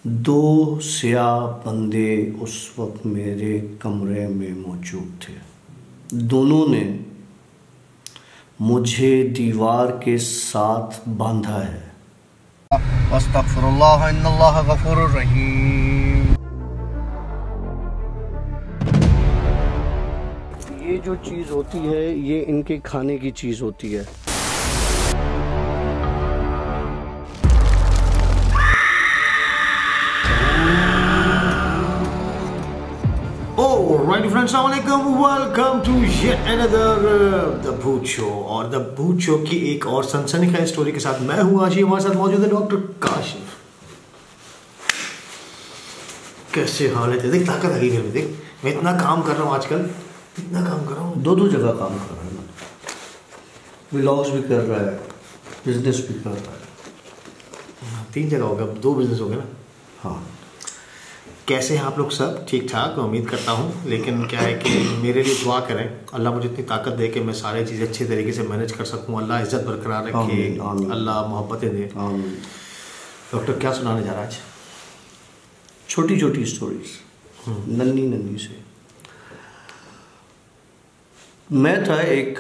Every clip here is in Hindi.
दो स्याह बंदे उस वक्त मेरे कमरे में मौजूद थे। दोनों ने मुझे दीवार के साथ बांधा है। अस्तगफिरुल्लाह इन्नल्लाह गफूरुर रहीम। ये जो चीज़ होती है ये इनके खाने की चीज़ होती है। Alright friends, welcome to yet another The Bhoot Show। और The Bhoot Show की एक और सनसनीखेज स्टोरी के साथ मैं हूँ आशी। हमारे साथ मौजूद है डॉक्टर काशिफ। कैसे हालत है? देख ताकत आ गई घर में। देख मैं इतना काम कर रहा हूँ आजकल, इतना काम कर रहा हूँ। दो जगह काम कर रहा है ना, व्लॉग्स भी कर रहा है, बिजनेस भी कर रहा है। 3 जगह हो गया, 2 बिजनेस हो गए ना। हाँ, कैसे हैं आप लोग? सब ठीक ठाक उम्मीद करता हूँ। लेकिन क्या है कि मेरे लिए दुआ करें, अल्लाह मुझे इतनी ताकत दे कि मैं सारी चीज़ें अच्छे तरीके से मैनेज कर सकूँ। अल्लाह इज़्ज़त बरकरार रखे, अल्लाह मोहब्बतें दे। डॉक्टर क्या सुनाने जा रहा है आज? छोटी छोटी स्टोरीज, नन्ही से। मैं था एक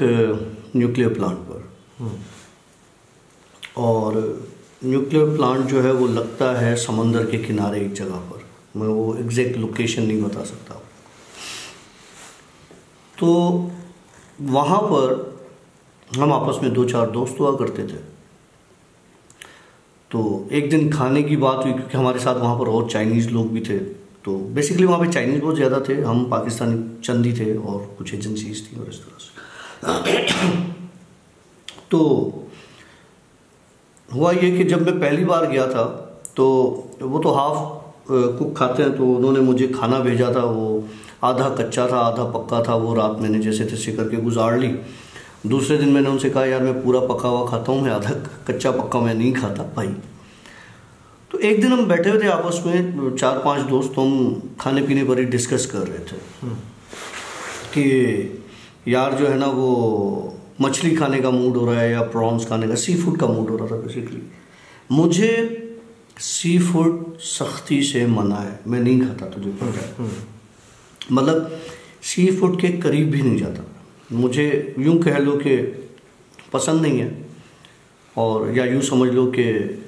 न्यूक्लियर प्लांट पर, और न्यूक्लियर प्लांट जो है वो लगता है समंदर के किनारे एक जगह पर। मैं वो एग्जैक्ट लोकेशन नहीं बता सकता। तो वहाँ पर हम आपस में 2-4 दोस्त हुआ करते थे। तो एक दिन खाने की बात हुई, क्योंकि हमारे साथ वहाँ पर और चाइनीज़ लोग भी थे। तो बेसिकली वहाँ पे चाइनीज़ बहुत ज़्यादा थे, हम पाकिस्तानी चंद ही थे और कुछ एजेंसीज थी और इस तरह से। तो हुआ ये कि जब मैं पहली बार गया था तो वो तो हाफ कुक खाते हैं, तो उन्होंने मुझे खाना भेजा था। वो आधा कच्चा था आधा पक्का था। वो रात मैंने जैसे तैसे करके गुजार ली। दूसरे दिन मैंने उनसे कहा, यार मैं पूरा पका हुआ खाता हूँ, मैं आधा कच्चा पक्का मैं नहीं खाता भाई। तो एक दिन हम बैठे हुए थे आपस में 4-5 दोस्त, तो हम खाने पीने पर ही डिस्कस कर रहे थे कि यार जो है ना वो मछली खाने का मूड हो रहा है या प्रॉन्स खाने का, सी फूड का मूड हो रहा था बेसिकली। मुझे सी फूड सख्ती से मना है, मैं नहीं खाता, तुझे पता है। मतलब सी फूड के करीब भी नहीं जाता। मुझे यूं कह लो कि पसंद नहीं है, और या यूं समझ लो कि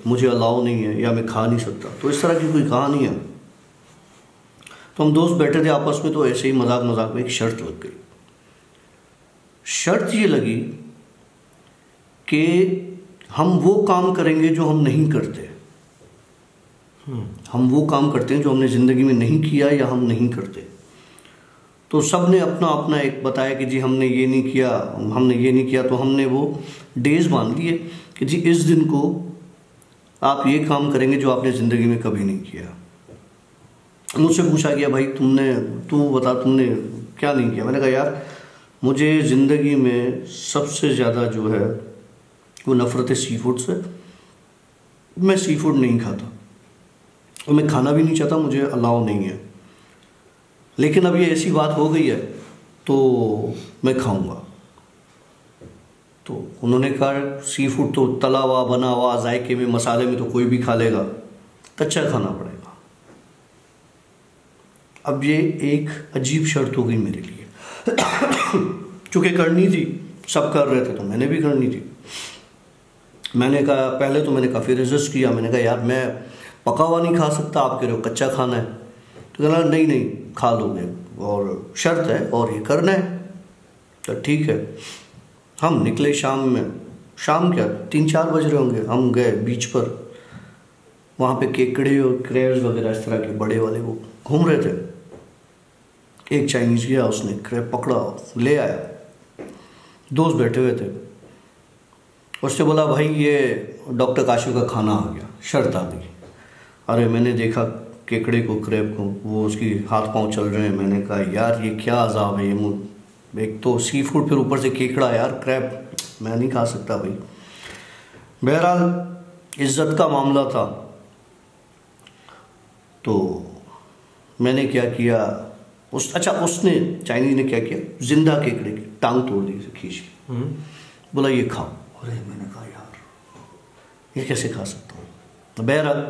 मुझे अलाउ नहीं है या मैं खा नहीं सकता। तो इस तरह की कोई कहानी है। तो हम दोस्त बैठे थे आपस में, तो ऐसे ही मजाक मजाक में एक शर्त लग गई। शर्त ये लगी कि हम वो काम करेंगे जो हम नहीं करते। हम वो काम करते हैं जो हमने ज़िंदगी में नहीं किया या हम नहीं करते। तो सब ने अपना अपना एक बताया कि जी हमने ये नहीं किया, हमने ये नहीं किया। तो हमने वो डेज बांध लिए कि जी इस दिन को आप ये काम करेंगे जो आपने ज़िंदगी में कभी नहीं किया। मुझसे पूछा गया, भाई तू बता तुमने क्या नहीं किया। मैंने कहा, यार मुझे ज़िंदगी में सबसे ज़्यादा जो है वो नफ़रत है सी फूड से। मैं सी फूड नहीं खाता और मैं खाना भी नहीं चाहता, मुझे अलाउ नहीं है। लेकिन अब ये ऐसी बात हो गई है तो मैं खाऊंगा। तो उन्होंने कहा, सी फूड तो तला हुआ बना हुआ जायके में मसाले में तो कोई भी खा लेगा, कच्चा खाना पड़ेगा। अब ये एक अजीब शर्त हो गई मेरे लिए। चूँकि करनी थी, सब कर रहे थे तो मैंने भी करनी थी। मैंने कहा, पहले तो मैंने काफ़ी रेजिस्ट किया। मैंने कहा, यार मैं पका हुआ नहीं खा सकता, आप कह रहे हो कच्चा खाना है। तो कहना, नहीं खा लोगे और शर्त है और ये करना है। तो ठीक है। हम निकले शाम में, शाम क्या 3-4 बज रहे होंगे। हम गए बीच पर, वहाँ पे केकड़े और क्रैब्स वगैरह इस तरह के बड़े वाले वो घूम रहे थे। एक चाइनीज़ गया, उसने क्रैब पकड़ा ले आया। दोस्त बैठे हुए थे, उसने बोला, भाई ये डॉक्टर काशिफ का खाना आ गया। शर्त आ गई। अरे मैंने देखा केकड़े को, क्रैब को, वो उसकी हाथ पांव चल रहे हैं। मैंने कहा, यार ये क्या अजाब है। ये एक तो सी फूड, फिर ऊपर से केकड़ा, यार क्रैब मैं नहीं खा सकता भाई। बहरहाल इज्जत का मामला था। तो मैंने क्या किया, उसने चाइनीज ने क्या किया, जिंदा केकड़े की टांग तोड़ दी उसे खींच के। बोला, ये खाओ। अरे मैंने कहा, यार ये कैसे खा सकता हूँ। बहरहाल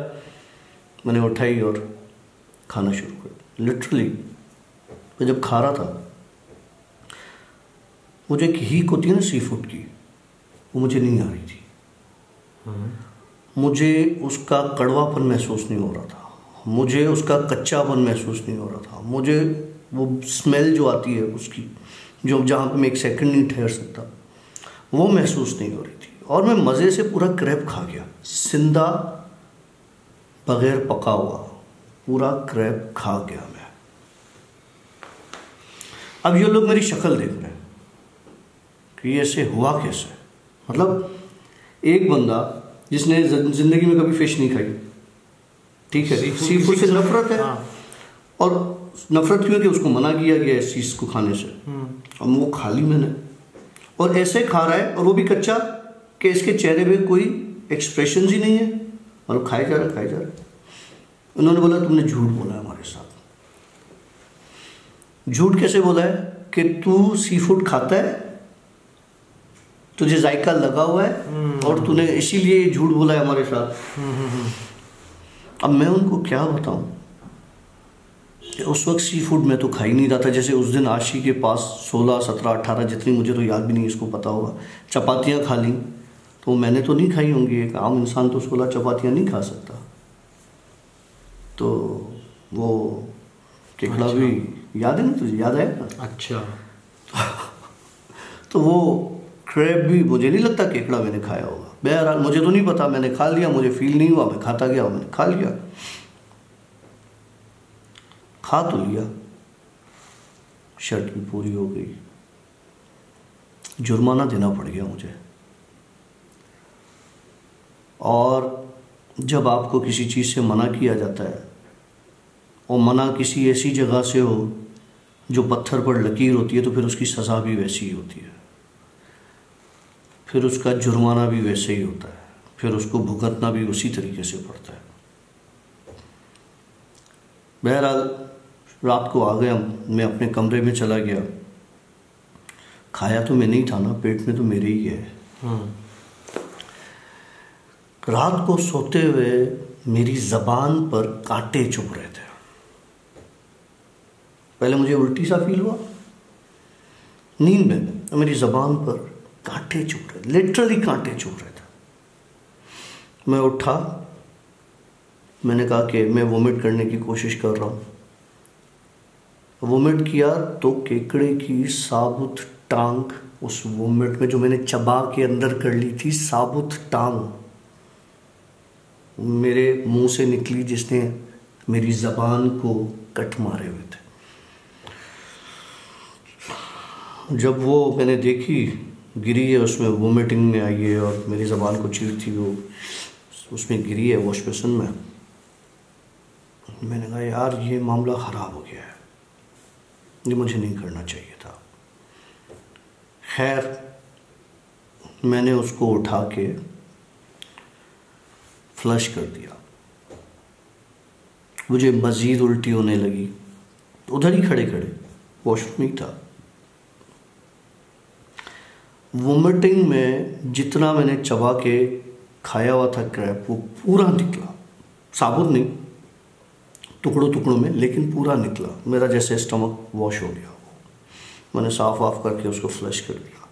मैंने उठाई और खाना शुरू कर दिया। लिटरली मैं जब खा रहा था, मुझे एक हीक होती है ना सी फूड की, वो मुझे नहीं आ रही थी। मुझे उसका कड़वापन महसूस नहीं हो रहा था, मुझे उसका कच्चापन महसूस नहीं हो रहा था, मुझे वो स्मेल जो आती है उसकी, जो जहाँ पे मैं एक सेकंड नहीं ठहर सकता, वो महसूस नहीं हो रही थी। और मैं मज़े से पूरा क्रैब खा गया, जिंदा बगैर पका हुआ पूरा क्रैब खा गया मैं। अब ये लोग मेरी शक्ल देख रहे हैं कि ये ऐसे हुआ कैसे। मतलब एक बंदा जिसने ज़िंदगी में कभी फिश नहीं खाई, ठीक है, सी फूड से नफरत है। हाँ। और नफरत क्यों है कि उसको मना किया गया इस चीज़ को खाने से, और वो खा ली मैंने, और ऐसे खा रहा है, और वो भी कच्चा, कि इसके चेहरे पे कोई एक्सप्रेशन ही नहीं है, और खाए जा रहा है। उन्होंने बोला तुमने झूठ बोला है हमारे साथ। झूठ कैसे बोला है? कि तू सी फूड खाता है, तुझे जायका लगा हुआ है, और तूने इसीलिए झूठ बोला है हमारे साथ। अब मैं उनको क्या बताऊं कि उस वक्त सी फूड मैं तो खा ही नहीं रहा था। जैसे उस दिन आशी के पास 16, 17, 18, जितनी मुझे तो याद भी नहीं, इसको पता होगा, चपातियाँ खा ली, तो मैंने तो नहीं खाई होंगी। एक आम इंसान तो 16 चपातियाँ नहीं खा सकता। तो वो केकड़ा भी याद है ना तुझे? याद है ना? अच्छा। तो वो क्रैब भी मुझे नहीं लगता केकड़ा मैंने खाया होगा। बहरहाल मुझे तो नहीं पता, मैंने खा लिया, मुझे फील नहीं हुआ, मैं खाता गया, मैंने खा लिया, खा तो लिया, शर्त भी पूरी हो गई, जुर्माना देना पड़ गया मुझे। और जब आपको किसी चीज़ से मना किया जाता है, और मना किसी ऐसी जगह से हो जो पत्थर पर लकीर होती है, तो फिर उसकी सज़ा भी वैसी ही होती है, फिर उसका जुर्माना भी वैसे ही होता है, फिर उसको भुगतना भी उसी तरीके से पड़ता है। बहरहाल रात को आ गया, मैं अपने कमरे में चला गया। खाया तो मैंने ही था ना, पेट में तो मेरे ही है। रात को सोते हुए मेरी ज़बान पर कांटे चुभ रहे थे। पहले मुझे उल्टी सा फील हुआ नींद में, तो मेरी ज़बान पर कांटे चुभ रहे, लिटरली कांटे चुभ रहे थे। मैं उठा, मैंने कहा कि मैं वोमिट करने की कोशिश कर रहा हूँ। वोमिट किया तो केकड़े की साबुत टांग, उस वोमिट में जो मैंने चबा के अंदर कर ली थी, साबुत टांग मेरे मुंह से निकली, जिसने मेरी ज़बान को कट मारे हुए थे। जब वो मैंने देखी गिरी है, उसमें वोमिटिंग में आई है, और मेरी ज़बान को चीर थी वो उसमें गिरी है वॉश बेसिन में, मैंने कहा यार ये मामला ख़राब हो गया है, ये मुझे नहीं करना चाहिए था। खैर मैंने उसको उठा के फ्लश कर दिया। मुझे मज़ीद उल्टी होने लगी, उधर ही खड़े खड़े, वॉशरूम ही था। वोमिटिंग में जितना मैंने चबा के खाया हुआ था क्रैब, वो पूरा निकला, साबुत नहीं, टुकड़ों टुकड़ों में, लेकिन पूरा निकला। मेरा जैसे स्टमक वॉश हो गया, वो मैंने साफ वाफ करके उसको फ्लश कर दिया।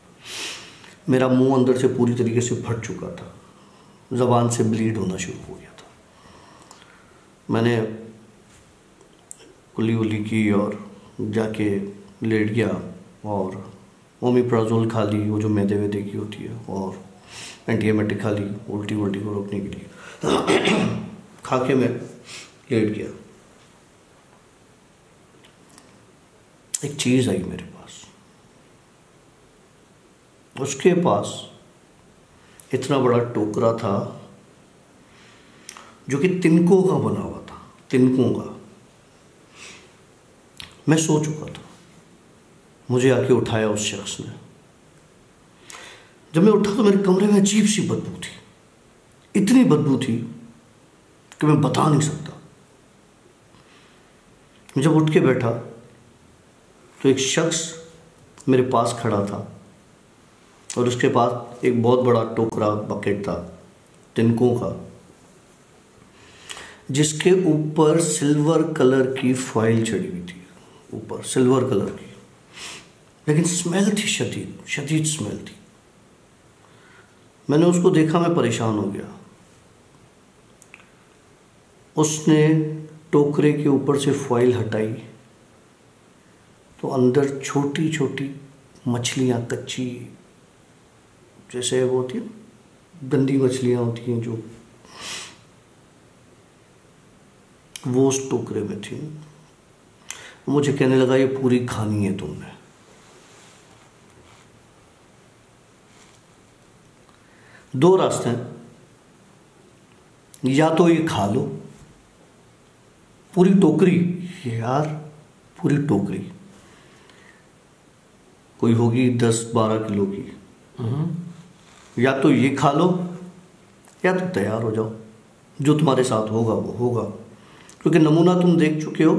मेरा मुंह अंदर से पूरी तरीके से फट चुका था, ज़बान से ब्लीड होना शुरू हो गया था। मैंने कुल्ली उल्ली की और जाके लेट गया, और ओमिप्राजोल खा ली, वो जो मैदे वैदे की होती है, और एंटीएमेटिक खा ली उल्टी वुल्टी को रोकने के लिए। खा के मैं लेट गया। एक चीज़ आई मेरे पास, उसके पास इतना बड़ा टोकरा था जो कि तिनकों का बना हुआ था, तिनकों का। मैं सो चुका था, मुझे आके उठाया उस शख्स ने। जब मैं उठा तो मेरे कमरे में अजीब सी बदबू थी, इतनी बदबू थी कि मैं बता नहीं सकता। जब उठ के बैठा तो एक शख्स मेरे पास खड़ा था, और उसके पास एक बहुत बड़ा टोकरा बकेट था तिनकों का। जिसके ऊपर सिल्वर कलर की फॉइल चढ़ी हुई थी, ऊपर सिल्वर कलर की, लेकिन स्मेल थी, शदीद शदीद स्मेल थी। मैंने उसको देखा, मैं परेशान हो गया। उसने टोकरे के ऊपर से फॉइल हटाई तो अंदर छोटी छोटी मछलियाँ, कच्ची, जैसे वो होती है गंदी मछलियाँ होती हैं जो, वो उस टोकरे में थी। मुझे कहने लगा ये पूरी खानी है तुमने। दो रास्ते हैं, या तो ये खा लो पूरी टोकरी, यार पूरी टोकरी कोई होगी 10-12 किलो की, या तो ये खा लो या तो तैयार हो जाओ, जो तुम्हारे साथ होगा वो होगा, क्योंकि नमूना तुम देख चुके हो,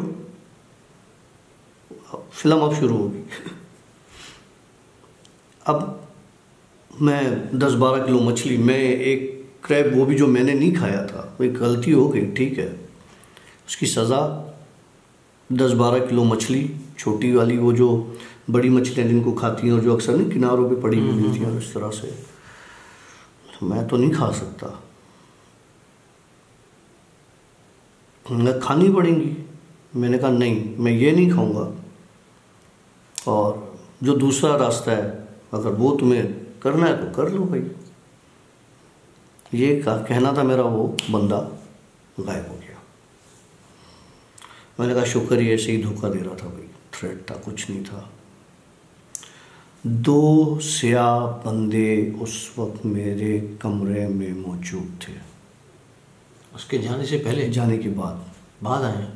फिल्म अब शुरू होगी। अब मैं 10-12 किलो मछली, मैं एक क्रैब, वो भी जो मैंने नहीं खाया था, वो एक गलती हो गई, ठीक है, उसकी सज़ा 10-12 किलो मछली, छोटी वाली, वो जो बड़ी मछलियाँ जिनको खाती हैं और जो अक्सर नहीं किनारों पे पड़ी हुई होती हैं इस तरह से, मैं तो नहीं खा सकता, खानी पड़ेंगी। मैंने कहा नहीं, मैं ये नहीं खाऊंगा, और जो दूसरा रास्ता है अगर वो तुम्हें करना है तो कर लो भाई। ये कहना था मेरा, वो बंदा गायब हो गया। मैंने कहा शुक्र, ये ऐसे ही धोखा दे रहा था भाई, थ्रेट था, कुछ नहीं था। 2 स्याह बंदे उस वक्त मेरे कमरे में मौजूद थे। उसके जाने से पहले? जाने के बाद। बाद आए?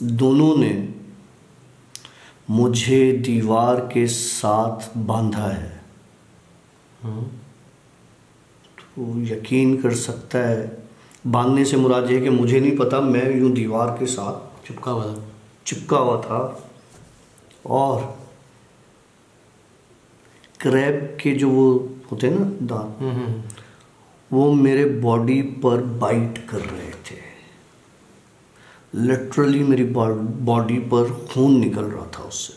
दोनों ने मुझे दीवार के साथ बांधा है। तो यकीन कर सकता है, बांधने से मुराद ये है कि मुझे नहीं पता, मैं यूं दीवार के साथ चिपका हुआ था, और क्रैब के जो वो होते हैं ना दांत, वो मेरे बॉडी पर बाइट कर रहे थे। लिटरली मेरी बॉडी पर खून निकल रहा था उससे,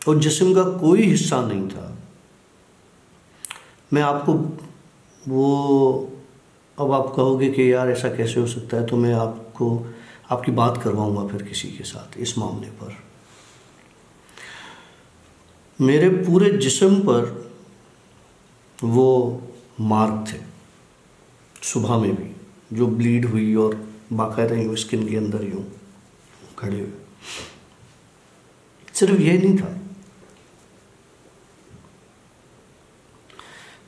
और जिस्म का कोई हिस्सा नहीं था। मैं आपको वो, अब आप कहोगे कि यार ऐसा कैसे हो सकता है, तो मैं आपको आपकी बात करवाऊंगा फिर किसी के साथ इस मामले पर। मेरे पूरे जिस्म पर वो मार्क थे, सुबह में भी जो ब्लीड हुई और बाकायदा यूँ स्किन के अंदर यूँ खड़े हुए। सिर्फ ये नहीं था,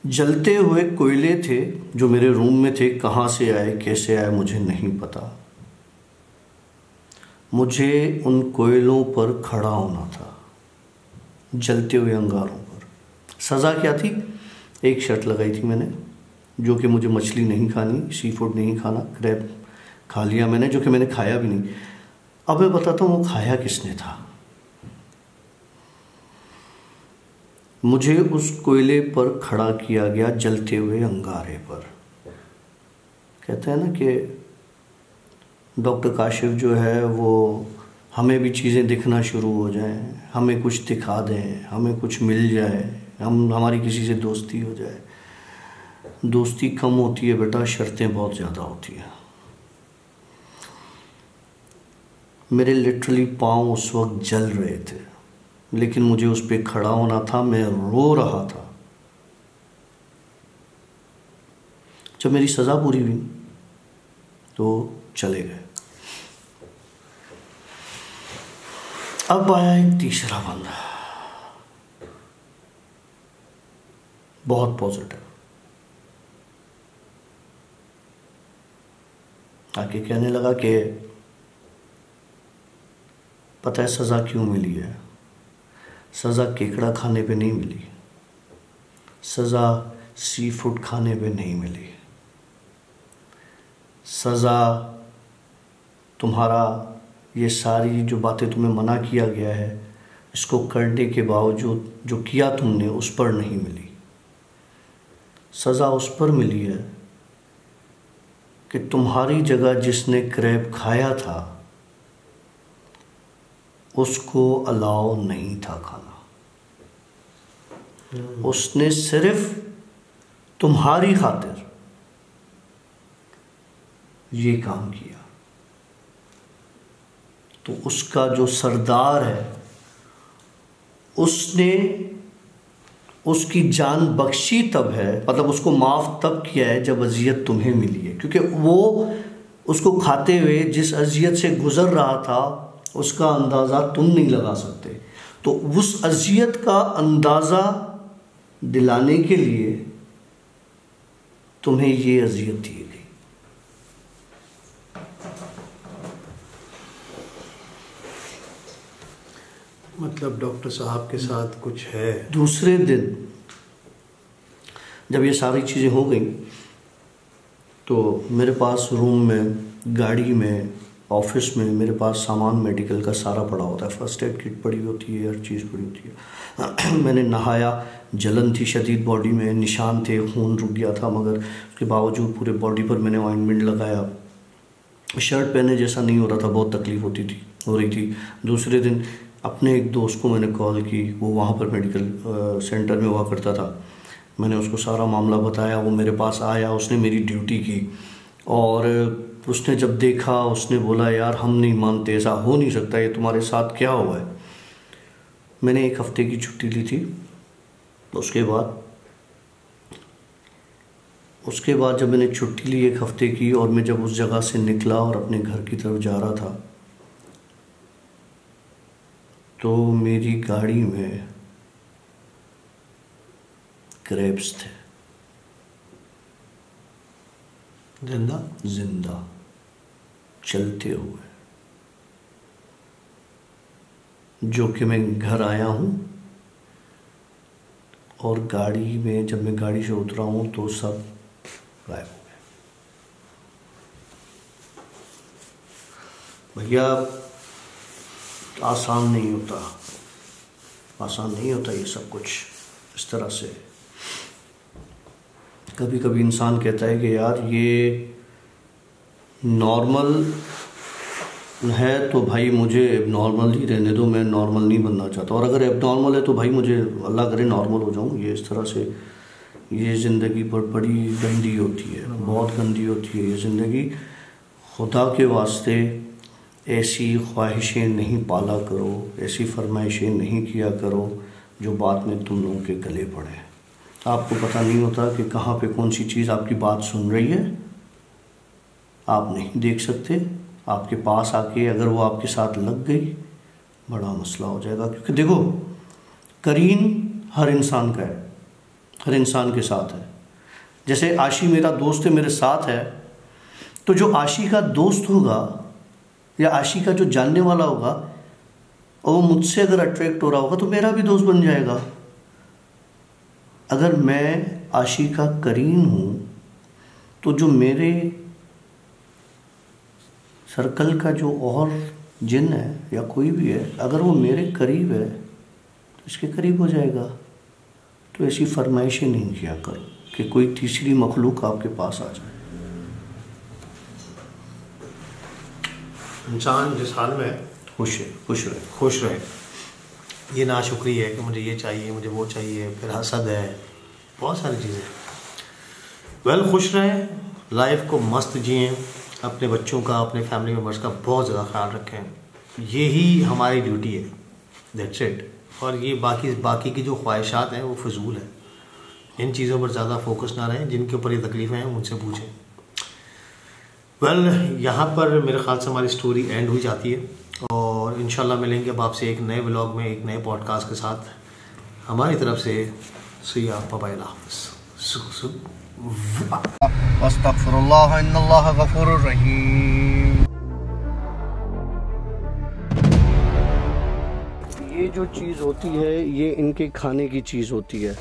जलते हुए कोयले थे जो मेरे रूम में थे, कहाँ से आए कैसे आए मुझे नहीं पता। मुझे उन कोयलों पर खड़ा होना था, जलते हुए अंगारों पर। सज़ा क्या थी? एक शर्त लगाई थी मैंने, जो कि मुझे मछली नहीं खानी, सी फूड नहीं खाना। क्रैब खा लिया मैंने, जो कि मैंने खाया भी नहीं। अब मैं बताता हूँ वो खाया किसने था। मुझे उस कोयले पर खड़ा किया गया, जलते हुए अंगारे पर। कहते हैं ना कि डॉक्टर काशिफ जो है वो हमें भी चीज़ें दिखना शुरू हो जाएं, हमें कुछ दिखा दें, हमें कुछ मिल जाए, हमारी किसी से दोस्ती हो जाए। दोस्ती कम होती है बेटा, शर्तें बहुत ज़्यादा होती हैं। मेरे लिटरली पाँव उस वक्त जल रहे थे, लेकिन मुझे उस पर खड़ा होना था। मैं रो रहा था। जब मेरी सज़ा पूरी हुई तो चले गए। अब आया एक तीसरा बंदा, बहुत पॉजिटिव, आके कहने लगा कि पता है सज़ा क्यों मिली है? सज़ा केकड़ा खाने पे नहीं मिली, सज़ा सी फूड खाने पे नहीं मिली, सज़ा तुम्हारा ये सारी जो बातें तुम्हें मना किया गया है, इसको करने के बावजूद जो किया तुमने, उस पर नहीं मिली। सज़ा उस पर मिली है कि तुम्हारी जगह जिसने क्रैब खाया था उसको अलाउ नहीं था खाना। उसने सिर्फ तुम्हारी खातिर ये काम किया। तो उसका जो सरदार है उसने उसकी जान बख्शी तब है, मतलब उसको माफ़ तब किया है जब अजियत तुम्हें मिली है, क्योंकि वो उसको खाते हुए जिस अजियत से गुज़र रहा था उसका अंदाज़ा तुम नहीं लगा सकते। तो उस अजियत का अंदाज़ा दिलाने के लिए तुम्हें ये अजियत दी गई। मतलब डॉक्टर साहब के साथ कुछ है। दूसरे दिन जब ये सारी चीज़ें हो गई तो मेरे पास रूम में, गाड़ी में, ऑफिस में मेरे पास सामान मेडिकल का सारा पड़ा होता है। फर्स्ट एड किट पड़ी होती है, हर चीज़ पड़ी होती है। मैंने नहाया, जलन थी शदीद बॉडी में, निशान थे, खून रुक गया था, मगर उसके बावजूद पूरे बॉडी पर मैंने ऑइंटमेंट लगाया। शर्ट पहने जैसा नहीं हो रहा था, बहुत तकलीफ़ हो रही थी। दूसरे दिन अपने एक दोस्त को मैंने कॉल की, वो वहाँ पर मेडिकल सेंटर में हुआ करता था। मैंने उसको सारा मामला बताया, वो मेरे पास आया, उसने मेरी ड्यूटी की और उसने जब देखा उसने बोला यार हम नहीं मानते, ऐसा हो नहीं सकता, ये तुम्हारे साथ क्या हुआ है। मैंने 1 हफ्ते की छुट्टी ली थी। उसके बाद जब मैंने छुट्टी ली 1 हफ्ते की और मैं जब उस जगह से निकला और अपने घर की तरफ जा रहा था तो मेरी गाड़ी में क्रैब्स थे, जिंदा चलते हुए, जो कि मैं घर आया हूँ और गाड़ी में जब मैं गाड़ी से उतरा हूँ तो सब गायब हो गए। भैया आसान नहीं होता ये सब कुछ इस तरह से। कभी कभी इंसान कहता है कि यार ये नॉर्मल है तो भाई मुझे एबनॉर्मल ही रहने दो, मैं नॉर्मल नहीं बनना चाहता, और अगर एबनॉर्मल है तो भाई मुझे अल्लाह करे नॉर्मल हो जाऊँ। ये इस तरह से ये ज़िंदगी बड़ी गंदी होती है, बहुत गंदी होती है ये ज़िंदगी। खुदा के वास्ते ऐसी ख्वाहिशें नहीं पाला करो, ऐसी फरमाइशें नहीं किया करो जो बाद में तुम लोगों के गले पड़े। आपको पता नहीं होता कि कहाँ पे कौन सी चीज़ आपकी बात सुन रही है, आप नहीं देख सकते। आपके पास आके अगर वो आपके साथ लग गई बड़ा मसला हो जाएगा। क्योंकि देखो करीन हर इंसान का है, हर इंसान के साथ है। जैसे आशी मेरा दोस्त है, मेरे साथ है, तो जो आशी का दोस्त होगा या आशी का जो जानने वाला होगा और वो मुझसे अगर अट्रैक्ट हो रहा होगा तो मेरा भी दोस्त बन जाएगा। अगर मैं आशी का करीन हूँ तो जो मेरे सर्कल का जो और जिन है या कोई भी है, अगर वो मेरे करीब है तो इसके करीब हो जाएगा। तो ऐसी फरमाइशें नहीं किया करो कि कोई तीसरी मखलूक आपके पास आ जाए। इंसान जिस हाल में है खुश रहे। ये नाशुक्री है कि मुझे ये चाहिए, मुझे वो चाहिए, फिर हसद है, बहुत सारी चीज़ें। खुश रहें, लाइफ को मस्त जिएं, अपने बच्चों का, अपने फैमिली मेम्बर्स का बहुत ज़्यादा ख्याल रखें। यही हमारी ड्यूटी है, दैट्स इट। और ये बाकी की जो ख्वाहिशात हैं वो फजूल है। इन चीज़ों पर ज़्यादा फोकस ना रहें। जिनके ऊपर ये तकलीफ़ें हैं उनसे पूछें। यहाँ पर मेरे ख्याल से हमारी स्टोरी एंड हुई जाती है और इंशाल्लाह मिलेंगे अब आपसे एक नए व्लॉग में, एक नए पॉडकास्ट के साथ। हमारी तरफ से सिया बाय अस्तगफिरुल्लाह इन्नल्लाह गफूरुर रहीम। ये जो चीज़ होती है ये इनके खाने की चीज़ होती है।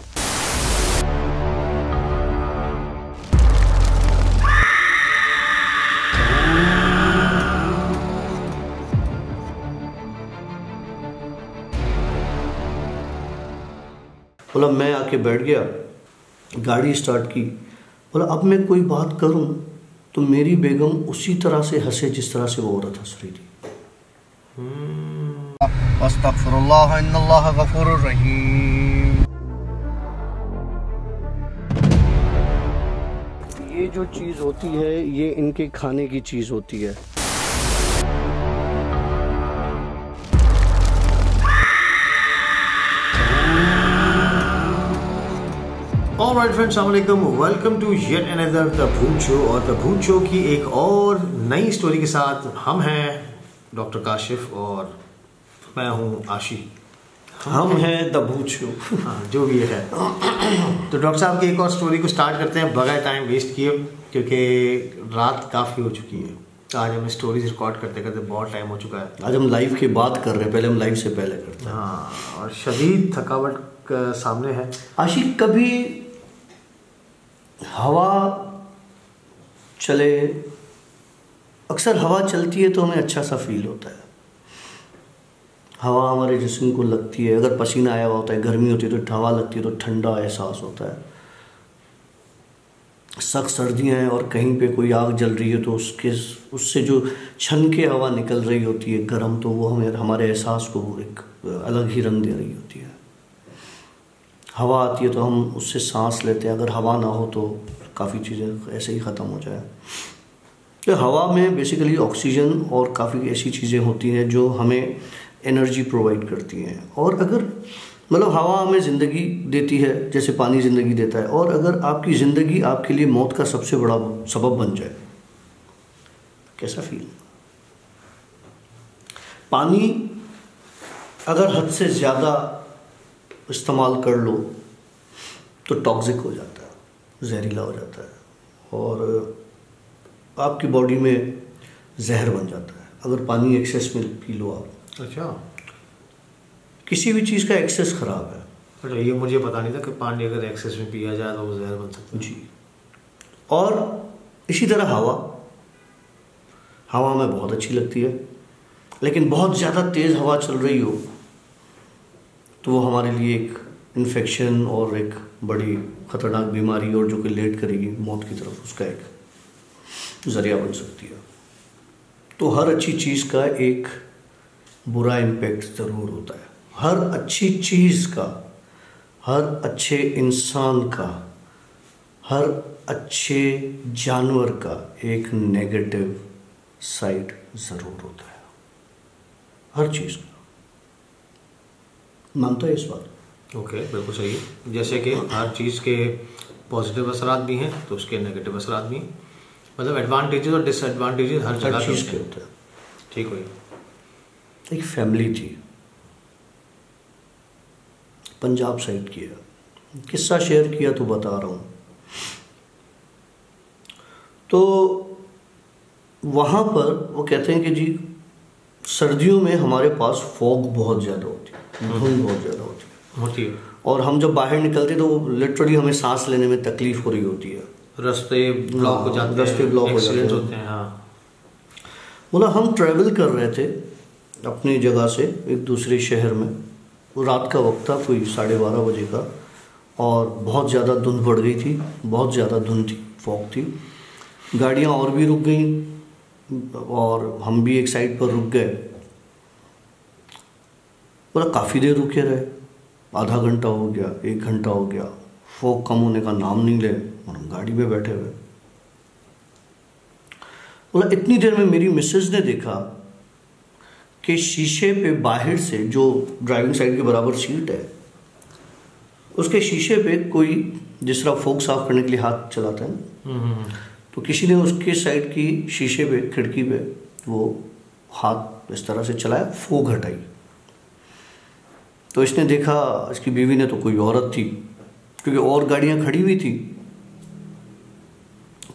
बोला मैं आके बैठ गया, गाड़ी स्टार्ट की, बोला अब मैं कोई बात करूं तो मेरी बेगम उसी तरह से हंसे जिस तरह से वो औरत हंस रही थी। अस्तगफिरुल्लाह इन्नल्लाह गफूरुर रहीम। ये जो चीज़ होती है ये इनके खाने की चीज़ होती है। ऑलराइट फ्रेंड्स, अस्सलाम वालेकुम, welcome to yet another the Bhoot show. और द भूत शो की एक और नई स्टोरी के साथ हम हैं डॉक्टर काशिफ और मैं हूं आशी। हम हैं द भूत शो। हाँ, जो भी है। तो डॉक्टर साहब की एक और स्टोरी को स्टार्ट करते हैं बगैर टाइम वेस्ट किए, क्योंकि रात काफ़ी हो चुकी है। आज हमें स्टोरीज रिकॉर्ड करते करते बहुत टाइम हो चुका है। आज हम लाइव की बात कर रहे हैं, पहले हम लाइव से पहले करते हैं। हाँ, और शदीद थकावट का सामने है। आशिक, कभी हवा चले, अक्सर हवा चलती है तो हमें अच्छा सा फील होता है। हवा हमारे जिस्म को लगती है, अगर पसीना आया हुआ होता है, गर्मी होती है तो हवा लगती है तो ठंडा एहसास होता है। सख्त सर्दियाँ हैं और कहीं पे कोई आग जल रही है तो उससे जो छन के हवा निकल रही होती है गर्म, तो वो हमारे एहसास को एक अलग ही रंग दे रही होती है। हवा आती है तो हम उससे सांस लेते हैं, अगर हवा ना हो तो काफ़ी चीज़ें ऐसे ही ख़त्म हो जाए। तो हवा में बेसिकली ऑक्सीजन और काफ़ी ऐसी चीज़ें होती हैं जो हमें एनर्जी प्रोवाइड करती हैं। और अगर मतलब हवा हमें ज़िंदगी देती है जैसे पानी ज़िंदगी देता है, और अगर आपकी ज़िंदगी आपके लिए मौत का सबसे बड़ा सबब बन जाए, कैसा फील? पानी अगर हद से ज़्यादा इस्तेमाल कर लो तो टॉक्सिक हो जाता है, जहरीला हो जाता है और आपकी बॉडी में जहर बन जाता है अगर पानी एक्सेस में पी लो आप। अच्छा, किसी भी चीज़ का एक्सेस ख़राब है। अच्छा, ये मुझे पता नहीं था कि पानी अगर एक्सेस में पिया जाए तो वो जहर बन सकता है। जी। और इसी तरह हवा हमें बहुत अच्छी लगती है, लेकिन बहुत ज़्यादा तेज़ हवा चल रही हो तो वो हमारे लिए एक इन्फेक्शन और एक बड़ी ख़तरनाक बीमारी, और जो कि लेट करेगी मौत की तरफ, उसका एक ज़रिया बन सकती है। तो हर अच्छी चीज़ का एक बुरा इम्पैक्ट ज़रूर होता है। हर अच्छी चीज़ का, हर अच्छे इंसान का, हर अच्छे जानवर का एक नेगेटिव साइड ज़रूर होता है, हर चीज़ का। मानता है इस बात? ओके, बिल्कुल सही है। जैसे कि हर चीज़ के पॉजिटिव असरात भी हैं तो उसके नेगेटिव असरात भी हैं, मतलब एडवांटेजेस और डिसएडवांटेजेस हर जगह चीज़ के होते हैं। ठीक हुई। एक फैमिली थी, पंजाब साइड की है, किस्सा शेयर किया तो बता रहा हूँ। तो वहाँ पर वो कहते हैं कि जी सर्दियों में हमारे पास फॉग बहुत ज़्यादा होती है, धुंध बहुत ज़्यादा होती है, और हम जब बाहर निकलते तो लिटरली हमें सांस लेने में तकलीफ हो रही होती है, रास्ते ब्लॉक हो जाते हैं, रास्ते ब्लॉक हो जाते हैं। हाँ, बोला हम ट्रैवल कर रहे थे अपनी जगह से एक दूसरे शहर में। वो रात का वक्त था, कोई 12:30 बजे का, और बहुत ज़्यादा धुंध बढ़ गई थी, बहुत ज़्यादा धुंध थी, फॉग थी। गाड़ियाँ और भी रुक गई और हम भी एक साइड पर रुक गए। बोला काफ़ी देर रुके रहे, आधा घंटा हो गया, 1 घंटा हो गया, फॉग कम होने का नाम नहीं ले, और हम गाड़ी में बैठे हुए। बोला इतनी देर में मेरी मिसेज ने देखा कि शीशे पे बाहर से, जो ड्राइविंग साइड के बराबर सीट है, उसके शीशे पे कोई जिस तरह फॉग साफ करने के लिए हाथ चलाता है ना, तो किसी ने उसके साइड की शीशे पे, खिड़की पे वो हाथ इस तरह से चलाया, फॉग हटाई। तो इसने देखा, इसकी बीवी ने, तो कोई औरत थी, क्योंकि और गाड़ियां खड़ी हुई थी,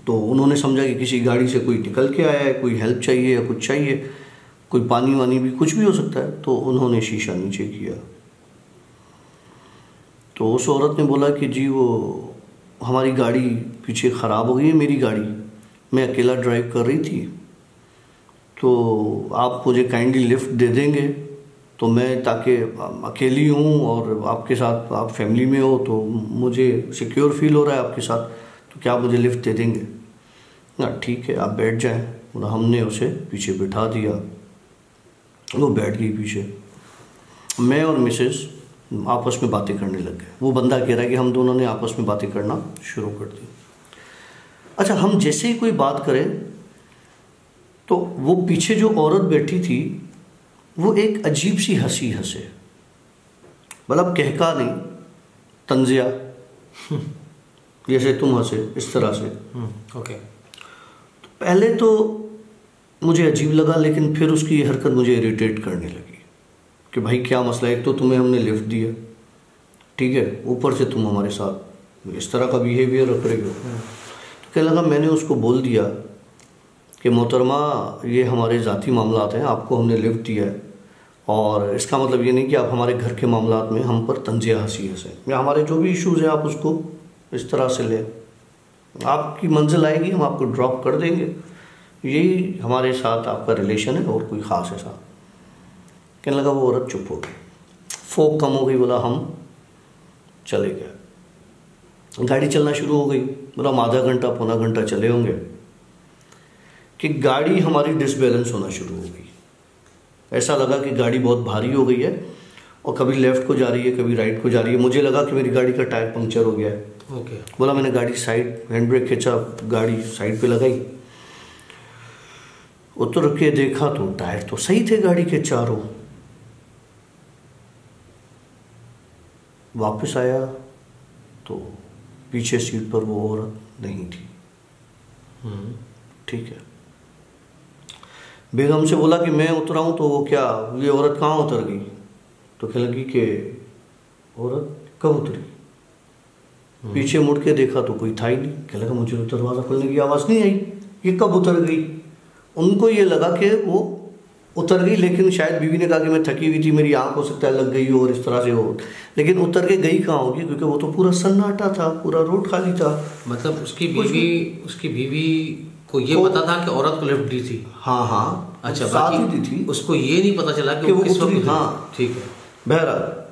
तो उन्होंने समझा कि किसी गाड़ी से कोई निकल के आया है, कोई हेल्प चाहिए या कुछ चाहिए, कोई पानी वानी भी, कुछ भी हो सकता है। तो उन्होंने शीशा नीचे किया। तो उस औरत ने बोला कि जी वो हमारी गाड़ी पीछे ख़राब हो गई है, मेरी गाड़ी, मैं अकेला ड्राइव कर रही थी, तो आप मुझे काइंडली लिफ्ट दे देंगे? तो मैं, ताकि अकेली हूँ और आपके साथ आप फैमिली में हो, तो मुझे सिक्योर फील हो रहा है आपके साथ, तो क्या आप मुझे लिफ्ट दे देंगे? ना ठीक है आप बैठ जाएं। बोला हमने उसे पीछे बिठा दिया, वो बैठ गई पीछे। मैं और मिसेस आपस में बातें करने लग गए। वो बंदा कह रहा है कि हम दोनों ने आपस में बातें करना शुरू कर दी। अच्छा, हम जैसे ही कोई बात करें तो वो पीछे जो औरत बैठी थी वो एक अजीब सी हंसी हंसे, मतलब कहका नहीं, तंजिया जैसे तुम हंसे इस तरह से। ओके। तो पहले तो मुझे अजीब लगा, लेकिन फिर उसकी ये हरकत मुझे इरिटेट करने लगी कि भाई क्या मसला है, एक तो तुम्हें हमने लिफ्ट दिया, ठीक है, ऊपर से तुम हमारे साथ इस तरह का बिहेवियर रख रहे हो। तो कहने लगा, मैंने उसको बोल दिया कि मोहतरमा ये हमारे ज़ाती मामलात हैं, आपको हमने लिफ्ट दिया है और इसका मतलब ये नहीं कि आप हमारे घर के मामलात में हम पर तंजिया हंसी हंसे, या हमारे जो भी इश्यूज़ हैं आप उसको इस तरह से लें, आपकी मंजिल आएगी हम आपको ड्रॉप कर देंगे, यही हमारे साथ आपका रिलेशन है और कोई ख़ास ऐसा। कहने लगा, वो औरत चुप हो गई, फोक कम हो गई। बोला हम चले गए, गाड़ी चलना शुरू हो गई। बोला हम आधा घंटा पौना घंटा चले होंगे कि गाड़ी हमारी डिसबैलेंस होना शुरू हो गई। ऐसा लगा कि गाड़ी बहुत भारी हो गई है और कभी लेफ़्ट को जा रही है कभी राइट को जा रही है। मुझे लगा कि मेरी गाड़ी का टायर पंक्चर हो गया है। ओके। बोला मैंने गाड़ी साइड, हैंड ब्रेक खींचा, गाड़ी साइड पे लगाई, उतर के देखा तो टायर तो सही थे गाड़ी के चारों। वापस आया तो पीछे सीट पर वो औरत नहीं थी। ठीक है, बेगम से बोला कि मैं उतरा हूँ तो वो क्या, ये औरत कहाँ उतर गई? तो कहने लगी कि औरत कब उतरी? पीछे मुड़ के देखा तो कोई था ही नहीं। कहने लगा, मुझे तो दरवाज़ा खोलने की आवाज़ नहीं आई, ये कब उतर गई? उनको ये लगा कि वो उतर गई, लेकिन शायद बीवी ने कहा कि मैं थकी हुई थी, मेरी आंख हो सकता है लग गई हो और इस तरह से हो, लेकिन उतर के गई कहाँ होगी, क्योंकि वो तो पूरा सन्नाटा था, पूरा रोड खाली था। मतलब उसकी बीवी को ये पता था कि औरत को लिफ्ट दी थी? हाँ हाँ, अच्छा, साथ ही दी थी। उसको ये नहीं पता चला कि वो किस वक्त? हाँ ठीक है। बहरहाल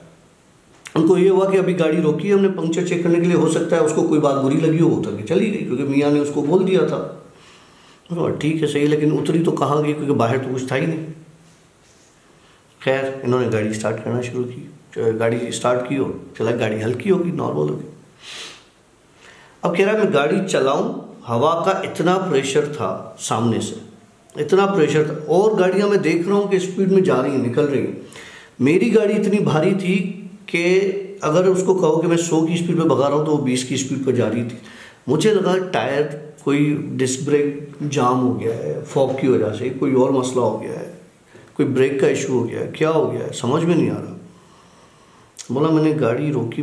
उनको ये हुआ कि अभी गाड़ी रोकी है हमने पंक्चर चेक करने के लिए, हो सकता है उसको कोई बात बुरी लगी हो, उतर के चली गई, क्योंकि मियाँ ने उसको बोल दिया था। ठीक है सही, लेकिन उतरी तो कहाँ गई, क्योंकि बाहर तो कुछ था ही नहीं। खैर इन्होंने गाड़ी स्टार्ट करना शुरू की, गाड़ी स्टार्ट की और चला, गाड़ी हल्की होगी, नॉर्मल होगी। अब कह रहा है मैं गाड़ी चलाऊं, हवा का इतना प्रेशर था सामने से, इतना प्रेशर था, और गाड़ियां मैं देख रहा हूं कि स्पीड में जा रही हैं, निकल रही हैं। मेरी गाड़ी इतनी भारी थी कि अगर उसको कहो कि मैं 100 की स्पीड पे भगा रहा हूँ तो वो 20 की स्पीड पर जा रही थी। मुझे लगा टायर कोई डिस्क ब्रेक जाम हो गया है फॉग की वजह से, कोई और मसला हो गया है, कोई ब्रेक का इशू हो गया है, क्या हो गया है समझ में नहीं आ रहा। बोला मैंने गाड़ी रोकी,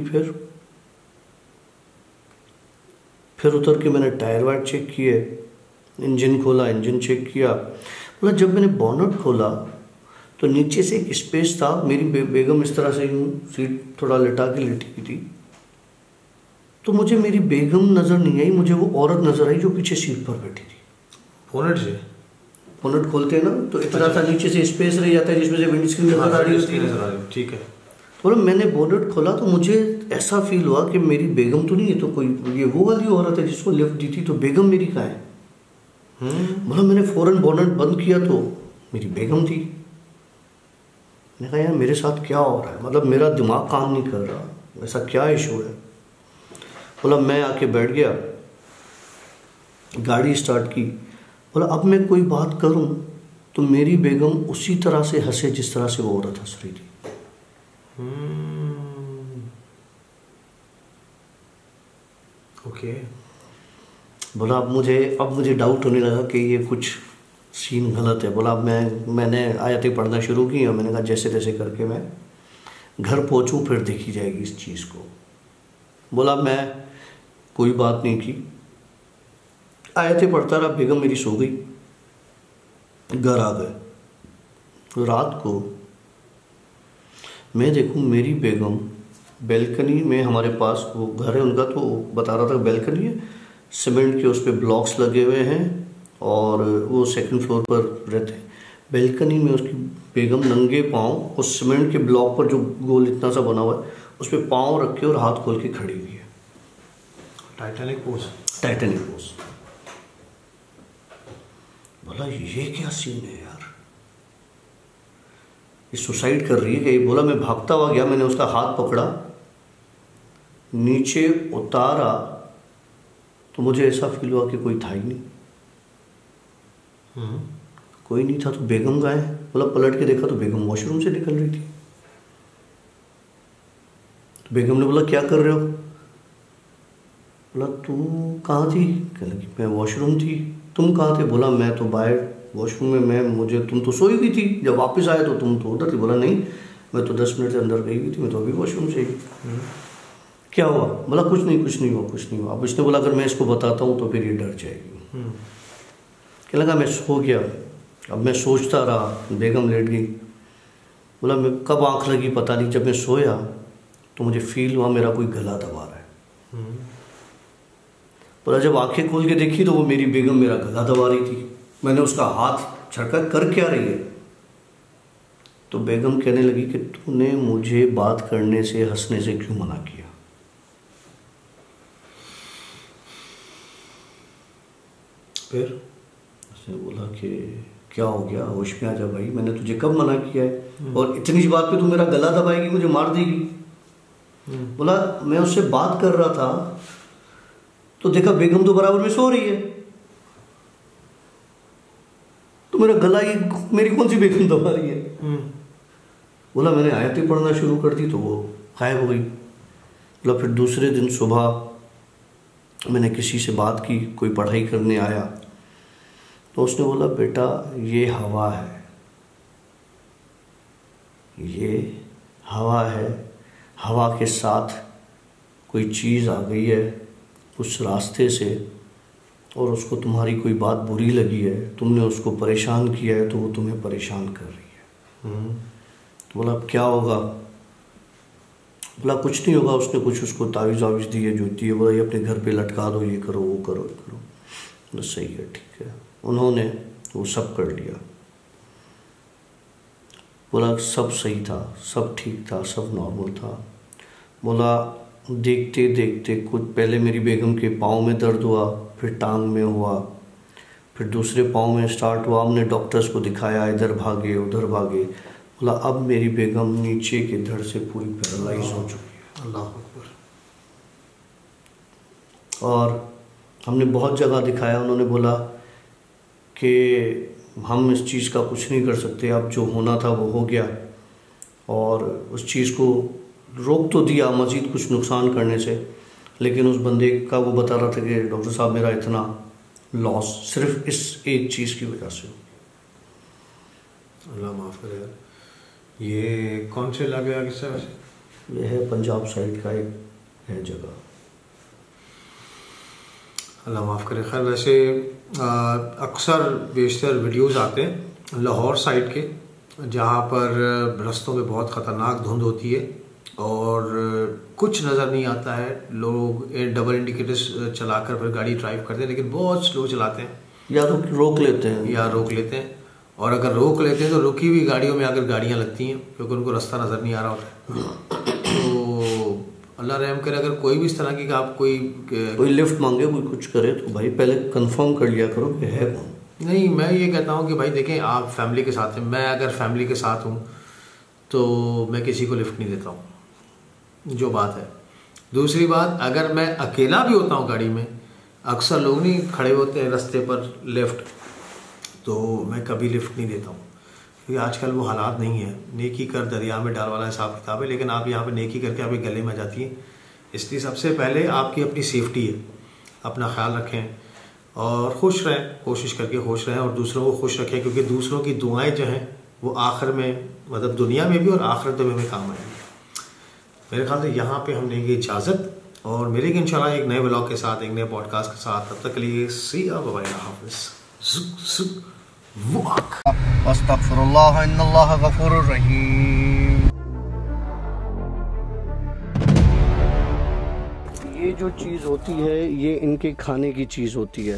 फिर उतर के मैंने टायर वायर चेक किए, इंजन खोला, इंजन चेक किया। बोला जब मैंने बॉनेट खोला तो नीचे से एक स्पेस था, मेरी बेगम इस तरह से सीट थोड़ा लटा के लेटी हुई थी, तो मुझे मेरी बेगम नज़र नहीं आई, मुझे वो औरत नज़र आई जो पीछे सीट पर बैठी थी। बोनेट से बोनेट खोलते हैं ना तो इतना सा नीचे से स्पेस रह जाता है जिसमें से विंड स्क्रीन नजर आ रही है। ठीक है। तो मैंने बोनेट खोला तो मुझे ऐसा फील हुआ कि मेरी बेगम तो नहीं है, तो कोई ये वो वाली औरत है जिसको लिफ्ट दी थी, तो बेगम मेरी कहाँ है? बोला मैंने फ़ौरन बोनेट बंद किया तो मेरी बेगम थी। मैंने कहा यार मेरे साथ क्या हो रहा है, मतलब मेरा दिमाग काम नहीं कर रहा, ऐसा क्या इशू है? बोला मैं आके बैठ गया, गाड़ी स्टार्ट की। बोला अब मैं कोई बात करूं तो मेरी बेगम उसी तरह से हंसे जिस तरह से वो औरत हंस रही थी। ओके। बोला अब मुझे डाउट होने लगा कि ये कुछ सीन गलत है। बोला अब मैंने आयतें पढ़ना शुरू की और मैंने कहा जैसे तैसे करके मैं घर पहुंचूं फिर देखी जाएगी इस चीज़ को। बोला मैं कोई बात नहीं की, आयतें पढ़ता रहा, बेगम मेरी सो गई। घर आ गए तो रात को मैं देखूं मेरी बेगम बैल्कनी में, हमारे पास वो घर है उनका, तो बता रहा था बैल्कनी है, सीमेंट के उस पर ब्लॉक्स लगे हुए हैं और वो सेकंड फ्लोर पर रहते हैं। बैल्कनी में उसकी बेगम नंगे पाँव उस सीमेंट के ब्लॉक पर जो गोल इतना सा बना हुआ है उस पर पाँव रख के और हाथ खोल के खड़ी हुई है। Titanic pose. Titanic pose. बोला ये क्या सीन है यार, ये सुसाइड कर रही है क्या? बोला मैं भागता हुआ गया, मैंने उसका हाथ पकड़ा, नीचे उतारा तो मुझे ऐसा फील हुआ कि कोई था ही नहीं। कोई नहीं था तो बेगम कहाँ है? बोला पलट के देखा तो बेगम वॉशरूम से निकल रही थी। तो बेगम ने बोला क्या कर रहे हो? बोला तू कहाँ थी? कहने लगी मैं वॉशरूम थी। तुम कहाँ थे? बोला मैं तो बाहर वॉशरूम में, तुम तो सोई हुई थी, जब वापस आए तो तुम तो उधर थी। बोला नहीं, मैं तो 10 मिनट से अंदर गई हुई थी, मैं तो अभी वॉशरूम से ही। क्या हुआ? बोला कुछ नहीं हुआ। अब इसने बोला अगर मैं इसको बताता हूँ तो फिर ये डर जाएगी। क्या लगा मैं सो गया, अब मैं सोचता रहा, बेगम लेट गई। बोला मैं कब आँख लगी पता नहीं, जब मैं सोया तो मुझे फील हुआ मेरा कोई गला दबा रहा है। बोला जब आंखें खोल के देखी तो वो मेरी बेगम मेरा गला दबा रही थी। मैंने उसका हाथ झटका, कर क्या रही है? तो बेगम कहने लगी कि तूने मुझे बात करने से, हंसने से क्यों मना किया? फिर उसने बोला कि क्या हो गया, होश में आ जा भाई, मैंने तुझे कब मना किया है, और इतनी सी बात पे तू मेरा गला दबाएगी, मुझे मार देगी। बोला मैं उससे बात कर रहा था तो देखा बेगम तो बराबर में सो रही है, तो मेरा गला ही, मेरी कौन सी बेगम दबा रही है? बोला मैंने आयतें पढ़ना शुरू कर दी तो वो गायब हो गई। बोला फिर दूसरे दिन सुबह मैंने किसी से बात की, कोई पढ़ाई करने आया तो उसने बोला बेटा ये हवा है, ये हवा है, हवा के साथ कोई चीज़ आ गई है उस रास्ते से और उसको तुम्हारी कोई बात बुरी लगी है, तुमने उसको परेशान किया है तो वो तुम्हें परेशान कर रही है। तो बोला अब क्या होगा? बोला कुछ नहीं होगा। उसने कुछ उसको तावीज़ वावीज़ दिए जो दिए, बोला ये अपने घर पे लटका दो, ये करो वो करो ये करो। बोला सही है ठीक है। उन्होंने वो सब कर लिया। बोला सब सही था, सब ठीक था, सब नॉर्मल था। बोला देखते देखते कुछ पहले मेरी बेगम के पाँव में दर्द हुआ, फिर टांग में हुआ, फिर दूसरे पाँव में स्टार्ट हुआ। हमने डॉक्टर्स को दिखाया, इधर भागे उधर भागे। बोला अब मेरी बेगम नीचे के धड़ से पूरी पैरालाइज हो चुकी है। अल्लाह अकबर। और हमने बहुत जगह दिखाया, उन्होंने बोला कि हम इस चीज़ का कुछ नहीं कर सकते, अब जो होना था वो हो गया, और उस चीज़ को रोक तो दिया मज़ीद कुछ नुकसान करने से, लेकिन उस बंदे का वो बता रहा था कि डॉक्टर साहब मेरा इतना लॉस सिर्फ इस एक चीज़ की वजह से। अल्लाह माफ़ करे। ये कौन से इलाके का किस्सा वैसे? ये है पंजाब साइड का एक है जगह। अल्लाह माफ़ करे। खैर वैसे अक्सर बेशतर वीडियोस आते हैं लाहौर साइड के, जहाँ पर रास्तों में बहुत ख़तरनाक धुंध होती है और कुछ नज़र नहीं आता है। लोग डबल इंडिकेटर्स चलाकर फिर गाड़ी ड्राइव करते हैं, लेकिन बहुत स्लो चलाते हैं, या तो रोक लेते हैं और अगर रोक लेते हैं तो रुकी हुई गाड़ियों में आकर गाड़ियाँ लगती हैं क्योंकि उनको रास्ता नज़र नहीं आ रहा होता है। तो अल्लाह रहम करे, अगर कोई भी इस तरह की आप कोई लिफ्ट मांगे, कोई कुछ करे तो भाई पहले कंफर्म कर लिया करो कि है कौन। नहीं, मैं ये कहता हूँ कि भाई देखें, आप फैमिली के साथ हैं, मैं अगर फैमिली के साथ हूँ तो मैं किसी को लिफ्ट नहीं देता हूँ, जो बात है। दूसरी बात, अगर मैं अकेला भी होता हूँ गाड़ी में, अक्सर लोग नहीं खड़े होते हैं रास्ते पर लिफ्ट, तो मैं कभी लिफ्ट नहीं देता हूँ क्योंकि आजकल वो हालात नहीं है। नेकी कर दरिया में डाल वाला हिसाब किताब है, लेकिन आप यहाँ पे नेकी करके आपके गले में आ जाती है। इसलिए सबसे पहले आपकी अपनी सेफ्टी है, अपना ख्याल रखें और खुश रहें, कोशिश करके खुश रहें और दूसरों को खुश रखें, क्योंकि दूसरों की दुआएं जो हैं वो आखिर में, मतलब दुनिया में भी और आखिरत में हमें काम आएंगी। मेरे ख्याल से यहाँ पे हम लेंगे इजाज़त और मिलेंगे इंशाल्लाह एक नए व्लॉग के साथ, एक नए पॉडकास्ट के साथ। तब तक के लिए सी या बाय, हाफिज़। अस्तगफिरुल्लाह इन्नल्लाह गफूरुर रहीम। ये जो चीज़ होती है ये इनके खाने की चीज़ होती है।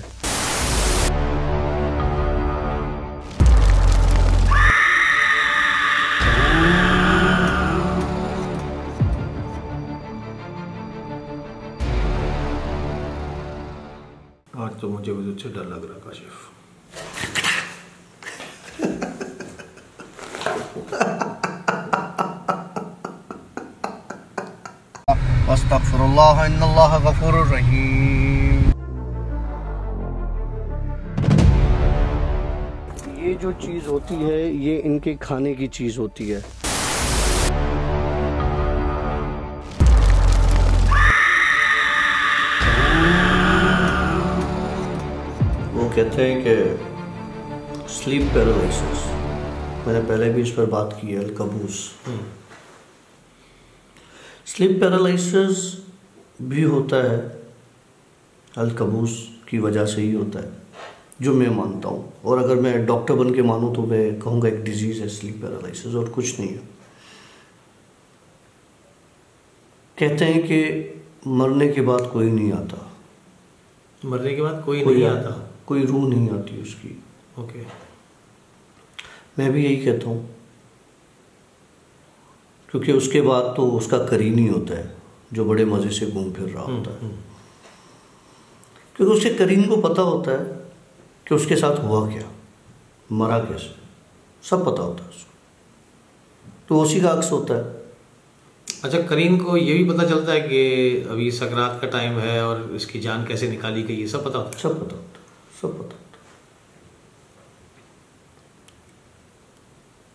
आज तो मुझे बहुत अच्छा डर लग रहा काशिफ। अस्तगफिरुल्लाह इन्नल्लाह गफूरुर रहीम। ये जो चीज़ होती है ये इनके खाने की चीज़ होती है। वो कहते हैं कि स्लीप पैरालिसिस, मैंने पहले भी इस पर बात की है, अलकबूस। स्लीप पैरालिसिस भी होता है, अलकबूस की वजह से ही होता है, जो मैं मानता हूँ। और अगर मैं डॉक्टर बन के मानूँ तो मैं कहूँगा एक डिजीज़ है स्लीप पैरालिसिस, और कुछ नहीं है। कहते हैं कि मरने के बाद कोई नहीं आता। मरने के बाद कोई नहीं आता, कोई रूह नहीं आती उसकी। ओके। मैं भी यही कहता हूँ, क्योंकि उसके बाद तो उसका करीन ही होता है जो बड़े मज़े से घूम फिर रहा होता है, क्योंकि उसके करीन को पता होता है कि उसके साथ हुआ क्या, मरा कैसे, सब पता होता है उसको, तो उसी का अक्स होता है। अच्छा, करीन को ये भी पता चलता है कि अभी सकरात का टाइम है और इसकी जान कैसे निकाली गई, ये सब पता होता है? सब पता होता है, सब पता होता है।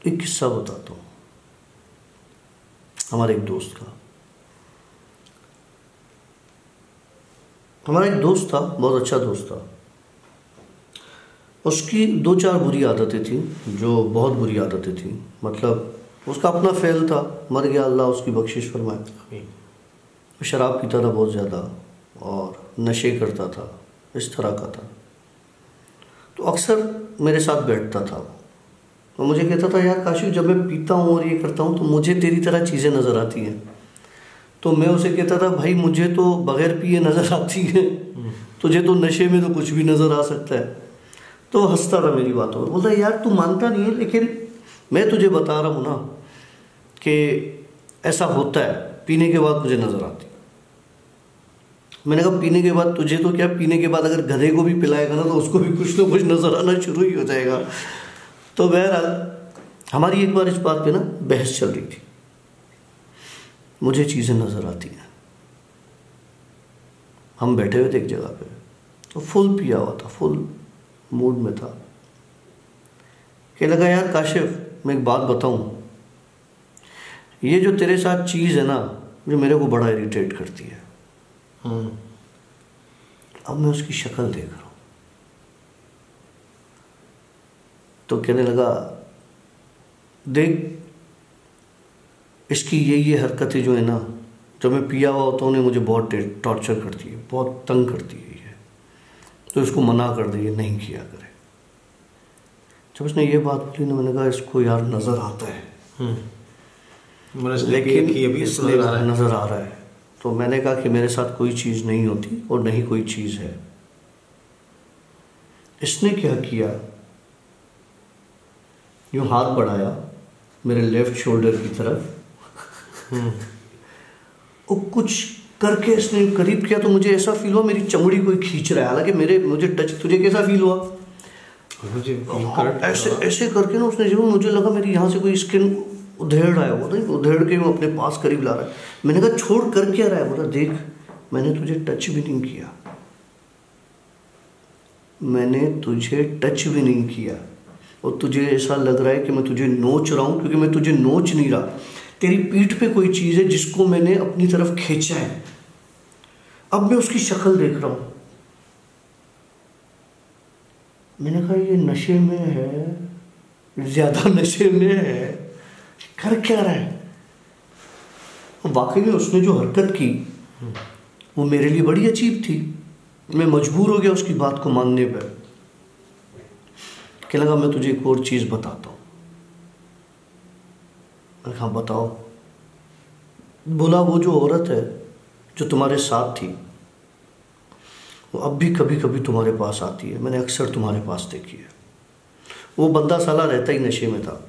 एक किस्सा बताता हूँ हमारे एक दोस्त का। हमारा एक दोस्त था, बहुत अच्छा दोस्त था। उसकी 2-4 बुरी आदतें थी, जो बहुत बुरी आदतें थी। मतलब उसका अपना फेल था, मर गया, अल्लाह उसकी बख्शिश फरमाए। वो शराब पीता था बहुत ज़्यादा और नशे करता था, इस तरह का था। तो अक्सर मेरे साथ बैठता था वो, और मुझे कहता था, यार काशिफ, जब मैं पीता हूँ और ये करता हूँ तो मुझे तेरी तरह चीज़ें नज़र आती हैं। तो मैं उसे कहता था, भाई मुझे तो बग़ैर पिए नज़र आती है, तुझे तो नशे में तो कुछ भी नज़र आ सकता है। तो हंसता था मेरी बातों पर, बोलता यार तू मानता नहीं है, लेकिन मैं तुझे बता रहा हूँ ना कि ऐसा होता है, पीने के बाद मुझे नज़र आती। मैंने कहा पीने के बाद तुझे तो क्या, पीने के बाद अगर गधे को भी पिलाएगा ना तो उसको भी कुछ ना कुछ नज़र आना शुरू ही हो जाएगा। तो बहरहाल हमारी एक बार इस बात पे ना बहस चल रही थी। मुझे चीज़ें नज़र आती हैं। हम बैठे हुए थे एक जगह पे, तो फुल पिया हुआ था, फुल मूड में था। कहने लगा, यार काशिफ, मैं एक बात बताऊं, ये जो तेरे साथ चीज़ है ना, जो मेरे को बड़ा इरिटेट करती है। अब मैं उसकी शक्ल देख रहा हूँ। तो कहने लगा, देख इसकी ये हरकतें जो है ना, जब मैं पिया हुआ होता हूँ उन्हें मुझे बहुत टॉर्चर करती है, बहुत तंग करती है ये, तो इसको मना कर दे, ये नहीं किया करे। जब उसने ये बात बोली ना, मैंने कहा इसको यार नज़र आता है, लेकिन इसलिए नज़र आ रहा है। तो मैंने कहा कि मेरे साथ कोई चीज़ नहीं होती और नहीं कोई चीज़ है। इसने क्या किया, यूँ हाथ बढ़ाया मेरे लेफ्ट शोल्डर की तरफ, और कुछ करके इसने करीब किया, तो मुझे ऐसा फील हुआ मेरी चमड़ी कोई खींच रहा है। हालांकि मुझे टच, तुझे कैसा फील हुआ? मुझे ऐसे करके ना उसने, जब मुझे लगा मेरी यहाँ से कोई स्किन उधेड़ रहा है, वो नहीं उधेड़ के वो अपने पास करीब ला रहा है। मैंने कहा छोड़, कर क्या रहा है? बोला, देख मैंने तुझे टच भी नहीं किया, मैंने तुझे टच भी नहीं किया, और तुझे ऐसा लग रहा है कि मैं तुझे नोच रहा हूँ, क्योंकि मैं तुझे नोच नहीं रहा। तेरी पीठ पे कोई चीज़ है जिसको मैंने अपनी तरफ खींचा है। अब मैं उसकी शक्ल देख रहा हूँ। मैंने कहा ये नशे में है, ज़्यादा नशे में है, कर क्या रहा है? वाकई में उसने जो हरकत की वो मेरे लिए बड़ी अजीब थी। मैं मजबूर हो गया उसकी बात को मानने पर। क्या लगा, मैं तुझे एक और चीज़ बताता हूँ। मैंने कहा बताओ। बोला, वो जो औरत है जो तुम्हारे साथ थी, वो अब भी कभी कभी तुम्हारे पास आती है, मैंने अक्सर तुम्हारे पास देखी है। वो बंदा साला रहता ही नशे में था।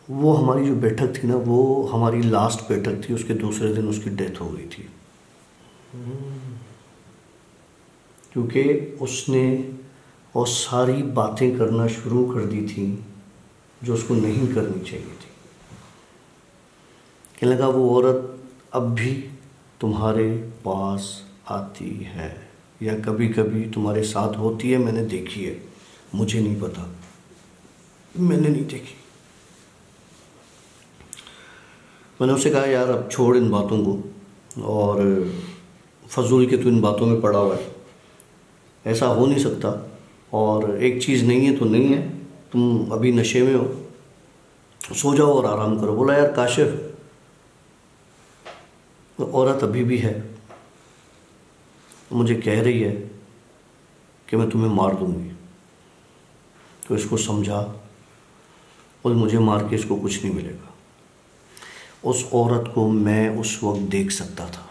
वो हमारी जो बैठक थी ना, वो हमारी लास्ट बैठक थी, उसके दूसरे दिन उसकी डेथ हो गई थी, क्योंकि उसने और सारी बातें करना शुरू कर दी थी जो उसको नहीं करनी चाहिए थी। कहने लगा वो औरत अब भी तुम्हारे पास आती है या कभी कभी तुम्हारे साथ होती है, मैंने देखी है, मुझे नहीं पता, मैंने नहीं देखी। मैंने उससे कहा यार अब छोड़ इन बातों को और फजूल के तू इन बातों में पड़ा हुआ है, ऐसा हो नहीं सकता और एक चीज़ नहीं है तो नहीं है, तुम अभी नशे में हो, सो जाओ और आराम करो। बोला यार काशिफ औरत अभी भी है, मुझे कह रही है कि मैं तुम्हें मार दूंगी, तो इसको समझा और मुझे मार के इसको कुछ नहीं मिलेगा। उस औरत को मैं उस वक्त देख सकता था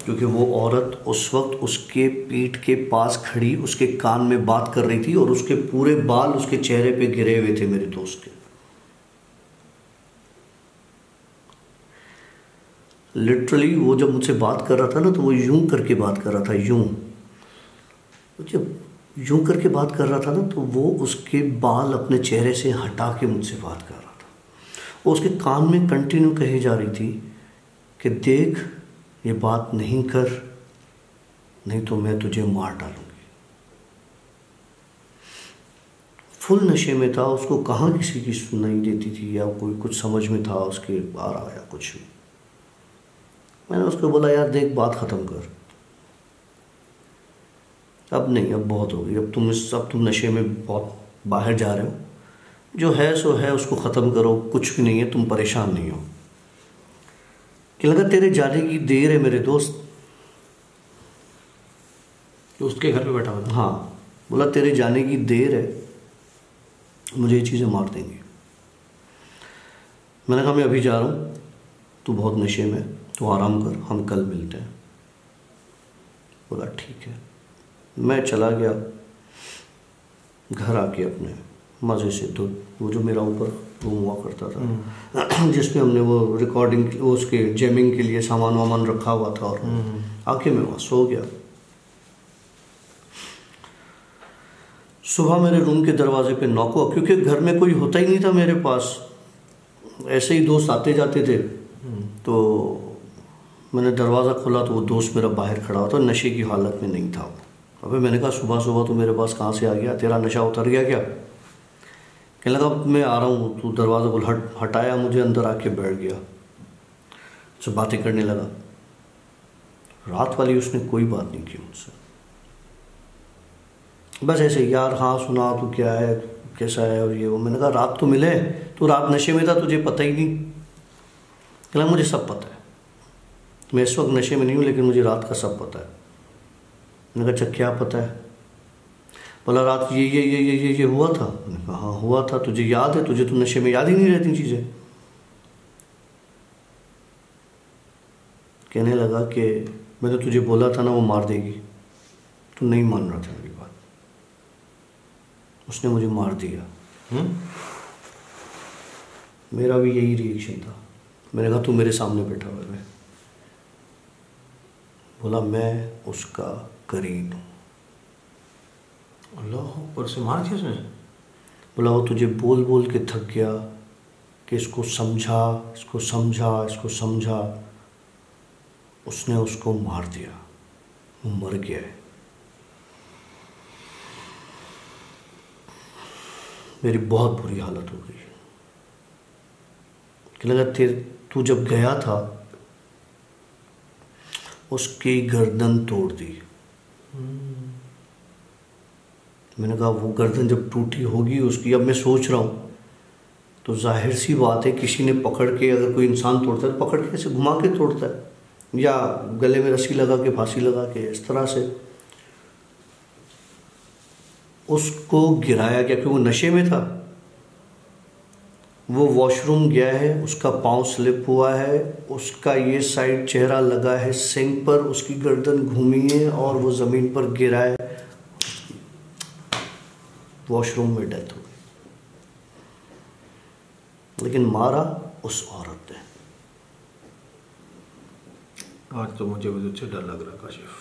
क्योंकि वो औरत उस वक्त उसके पीठ के पास खड़ी उसके कान में बात कर रही थी और उसके पूरे बाल उसके चेहरे पे गिरे हुए थे मेरे दोस्त के। लिटरली वो जब मुझसे बात कर रहा था ना तो वो यूं करके बात कर रहा था, यूं। जब यूं करके बात कर रहा था ना तो वो उसके बाल अपने चेहरे से हटा के मुझसे बात कर रहा था। वो उसके कान में कंटिन्यू कही जा रही थी कि देख ये बात नहीं कर, नहीं तो मैं तुझे मार डालूंगी। फुल नशे में था, उसको कहाँ किसी की सुनाई देती थी या कोई कुछ समझ में था उसके आ रहा या कुछ भी। मैंने उसको बोला यार देख बात ख़त्म कर, अब नहीं, अब बहुत हो गई, अब तुम नशे में बहुत बाहर जा रहे हो, जो है सो है उसको ख़त्म करो, कुछ भी नहीं है, तुम परेशान नहीं हो। कि लगा तेरे जाने की देर है मेरे दोस्त। तो उसके घर पे बैठा हुआ था? हाँ, बोला तेरे जाने की देर है, मुझे ये चीज़ें मार देंगी। मैंने कहा मैं अभी जा रहा हूँ, तू बहुत नशे में, तू आराम कर, हम कल मिलते हैं। बोला ठीक है। मैं चला गया घर, आके अपने मज़े से तो वो जो मेरा ऊपर रूम हुआ करता था जिसमें हमने वो रिकॉर्डिंग उसके जेमिंग के लिए सामान वामान रखा हुआ था, और आके मैं वहाँ सो गया। सुबह मेरे रूम के दरवाजे पे नॉक हुआ क्योंकि घर में कोई होता ही नहीं था मेरे पास, ऐसे ही दोस्त आते जाते थे। तो मैंने दरवाज़ा खोला तो वो दोस्त मेरा बाहर खड़ा हुआ था, नशे की हालत में नहीं था। अबे मैंने कहा सुबह सुबह तो मेरे पास कहाँ से आ गया, तेरा नशा उतर गया क्या? कहने लगा मैं आ रहा हूँ, तू दरवाज़ा को हटाया, मुझे अंदर आके बैठ गया, उससे बातें करने लगा। रात वाली उसने कोई बात नहीं की मुझसे, बस ऐसे यार हाँ सुना तू क्या है, कैसा है और ये वो। मैंने कहा रात तो मिले, तू रात नशे में था, तुझे पता ही नहीं। कहला मुझे सब पता है, मैं इस वक्त नशे में नहीं हूँ लेकिन मुझे रात का सब पता है। मैंने कहा अच्छा क्या पता है? बोला रात ये हुआ था। मैंने कहा हाँ हुआ था, तुझे याद है? तुझे तो नशे में याद ही नहीं रहती चीज़ें। कहने लगा कि मैंने तुझे बोला था ना वो मार देगी, तू नहीं मान रहा था मेरी बात, उसने मुझे मार दिया। मेरा भी यही रिएक्शन था। मैंने कहा तू मेरे सामने बैठा हुआ है। बोला मैं उसका करीन हूँ। अल्लाह ऊपर से मार दिया उसने? बोला वो तुझे बोल बोल के थक गया कि इसको समझा, इसको समझा, इसको समझा, उसने उसको मार दिया, वो मर गया है। मेरी बहुत बुरी हालत हो गई। कि लगा तू जब गया था उसकी गर्दन तोड़ दी। मैंने कहा वो गर्दन जब टूटी होगी उसकी, अब मैं सोच रहा हूँ तो जाहिर सी बात है किसी ने पकड़ के, अगर कोई इंसान तोड़ता है तो पकड़ के ऐसे घुमा के तोड़ता है या गले में रस्सी लगा के, फांसी लगा के, इस तरह से। उसको गिराया गया क्योंकि वो नशे में था। वो वॉशरूम गया है, उसका पाँव स्लिप हुआ है, उसका ये साइड चेहरा लगा है सिंक पर, उसकी गर्दन घूमी है और वो ज़मीन पर गिरा है, वॉशरूम में डेथ हो गई। लेकिन मारा उस औरत ने। आज तो मुझे भी अच्छे डर लग रहा काशिफ।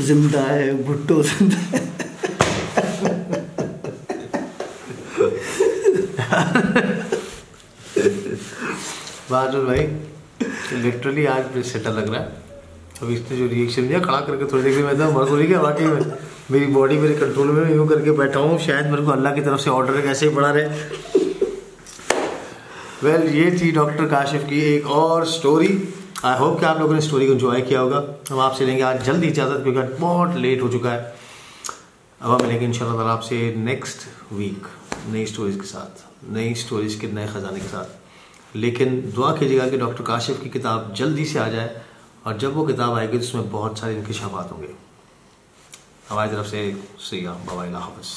जिंदा है, भुट्टो जिंदा है। बाजुल भाई लिटरली आज मुझे सेटल लग रहा है। अभी इसने जो रिएक्शन दिया खड़ा करके थोड़ी देर में तो मर गया वाकई में, मेरी बॉडी मेरे कंट्रोल में, यूँ करके बैठा हूँ, शायद मेरे को अल्लाह की तरफ से ऑर्डर है कैसे ही पड़ा रहे। वेल ये थी डॉक्टर काशिफ की एक और स्टोरी। आई होप कि आप लोगों ने स्टोरी को एंजॉय किया होगा। हम आपसे लेंगे आज जल्दी इजाज़त, क्योंकि बहुत लेट हो चुका है। अब हम मिलेंगे इंशाल्लाह आपसे नेक्स्ट वीक नई स्टोरीज़ के साथ, नई स्टोरीज़ के नए ख़जाने के साथ। लेकिन दुआ कीजिएगा कि डॉक्टर काशिफ की किताब जल्दी से आ जाए, और जब वो किताब आएगी तो उसमें बहुत सारे इंकशाफात होंगे। हमारी तरफ से सिया बाबा हाफ़िज़।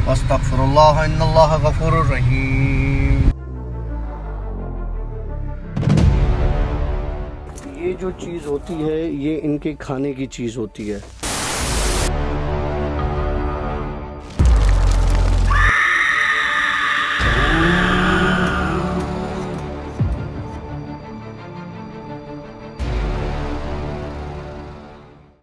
अस्तगफिरुल्लाह इन्नल्लाह गफूरुर रहीम। ये जो चीज़ होती है ये इनके खाने की चीज़ होती है।